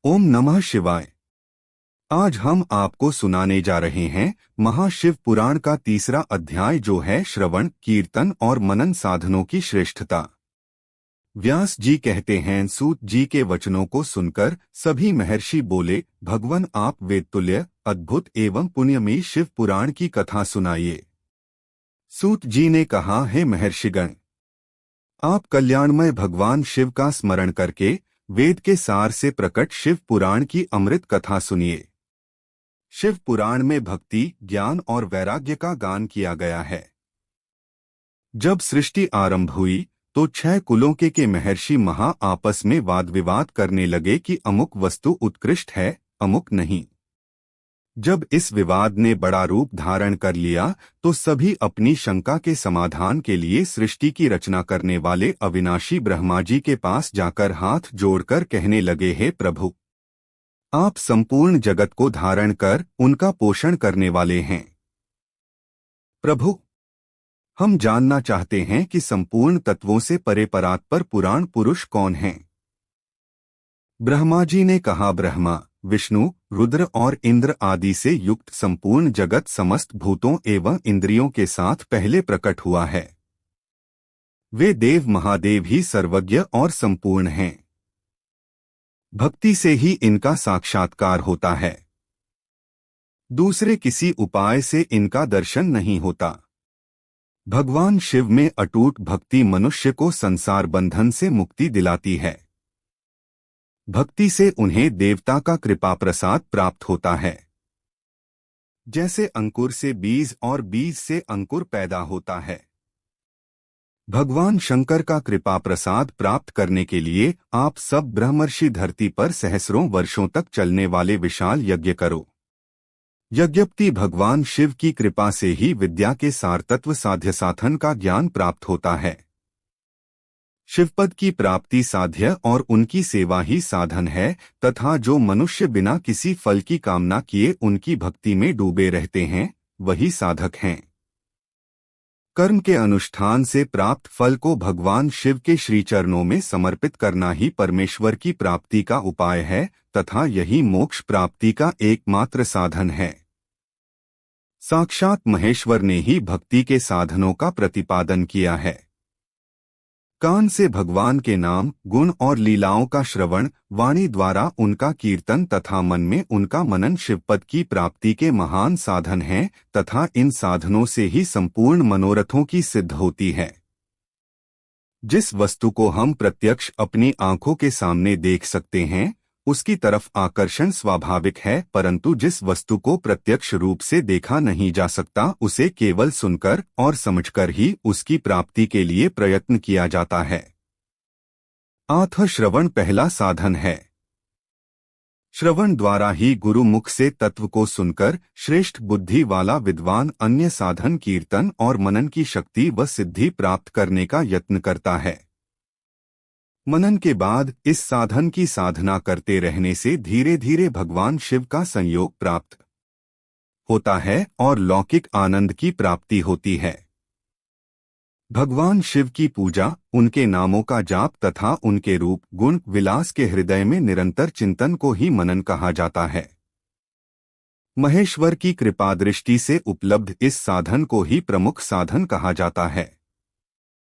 ओम नमः शिवाय। आज हम आपको सुनाने जा रहे हैं महाशिव पुराण का तीसरा अध्याय, जो है श्रवण, कीर्तन और मनन साधनों की श्रेष्ठता। व्यास जी कहते हैं, सूत जी के वचनों को सुनकर सभी महर्षि बोले, भगवान आप वेदतुल्य, अद्भुत एवं पुण्यमयी शिव पुराण की कथा सुनाइए। सूत जी ने कहा, हे महर्षिगण, आप कल्याणमय भगवान शिव का स्मरण करके वेद के सार से प्रकट शिव पुराण की अमृत कथा सुनिए। शिव पुराण में भक्ति, ज्ञान और वैराग्य का गान किया गया है। जब सृष्टि आरंभ हुई तो 6 कुलों के महर्षि महा आपस में वाद विवाद करने लगे कि अमुक वस्तु उत्कृष्ट है, अमुक नहीं। जब इस विवाद ने बड़ा रूप धारण कर लिया तो सभी अपनी शंका के समाधान के लिए सृष्टि की रचना करने वाले अविनाशी ब्रह्मा जी के पास जाकर हाथ जोड़कर कहने लगे, हे प्रभु, आप संपूर्ण जगत को धारण कर उनका पोषण करने वाले हैं। प्रभु, हम जानना चाहते हैं कि संपूर्ण तत्वों से परे परात्पर पुराण पुरुष कौन हैं? ब्रह्मा जी ने कहा, ब्रह्मा, विष्णु, रुद्र और इंद्र आदि से युक्त संपूर्ण जगत समस्त भूतों एवं इंद्रियों के साथ पहले प्रकट हुआ है। वे देव महादेव ही सर्वज्ञ और संपूर्ण हैं। भक्ति से ही इनका साक्षात्कार होता है। दूसरे किसी उपाय से इनका दर्शन नहीं होता। भगवान शिव में अटूट भक्ति मनुष्य को संसार बंधन से मुक्ति दिलाती है। भक्ति से उन्हें देवता का कृपा प्रसाद प्राप्त होता है। जैसे अंकुर से बीज और बीज से अंकुर पैदा होता है। भगवान शंकर का कृपा प्रसाद प्राप्त करने के लिए आप सब ब्रह्मर्षि धरती पर सहस्रों वर्षों तक चलने वाले विशाल यज्ञ करो। यज्ञपति भगवान शिव की कृपा से ही विद्या के सारतत्व साध्य साधन का ज्ञान प्राप्त होता है। शिवपद की प्राप्ति साध्य और उनकी सेवा ही साधन है, तथा जो मनुष्य बिना किसी फल की कामना किए उनकी भक्ति में डूबे रहते हैं, वही साधक हैं। कर्म के अनुष्ठान से प्राप्त फल को भगवान शिव के श्री चरणों में समर्पित करना ही परमेश्वर की प्राप्ति का उपाय है, तथा यही मोक्ष प्राप्ति का एकमात्र साधन है। साक्षात महेश्वर ने ही भक्ति के साधनों का प्रतिपादन किया है। कान से भगवान के नाम, गुण और लीलाओं का श्रवण, वाणी द्वारा उनका कीर्तन तथा मन में उनका मनन शिवपद की प्राप्ति के महान साधन हैं, तथा इन साधनों से ही संपूर्ण मनोरथों की सिद्ध होती है। जिस वस्तु को हम प्रत्यक्ष अपनी आंखों के सामने देख सकते हैं, उसकी तरफ आकर्षण स्वाभाविक है, परंतु जिस वस्तु को प्रत्यक्ष रूप से देखा नहीं जा सकता, उसे केवल सुनकर और समझकर ही उसकी प्राप्ति के लिए प्रयत्न किया जाता है। अतः श्रवण पहला साधन है। श्रवण द्वारा ही गुरु मुख से तत्व को सुनकर श्रेष्ठ बुद्धि वाला विद्वान अन्य साधन कीर्तन और मनन की शक्ति व सिद्धि प्राप्त करने का यत्न करता है। मनन के बाद इस साधन की साधना करते रहने से धीरे धीरे भगवान शिव का संयोग प्राप्त होता है और लौकिक आनंद की प्राप्ति होती है। भगवान शिव की पूजा, उनके नामों का जाप तथा उनके रूप, गुण, विलास के हृदय में निरंतर चिंतन को ही मनन कहा जाता है। महेश्वर की कृपा दृष्टि से उपलब्ध इस साधन को ही प्रमुख साधन कहा जाता है।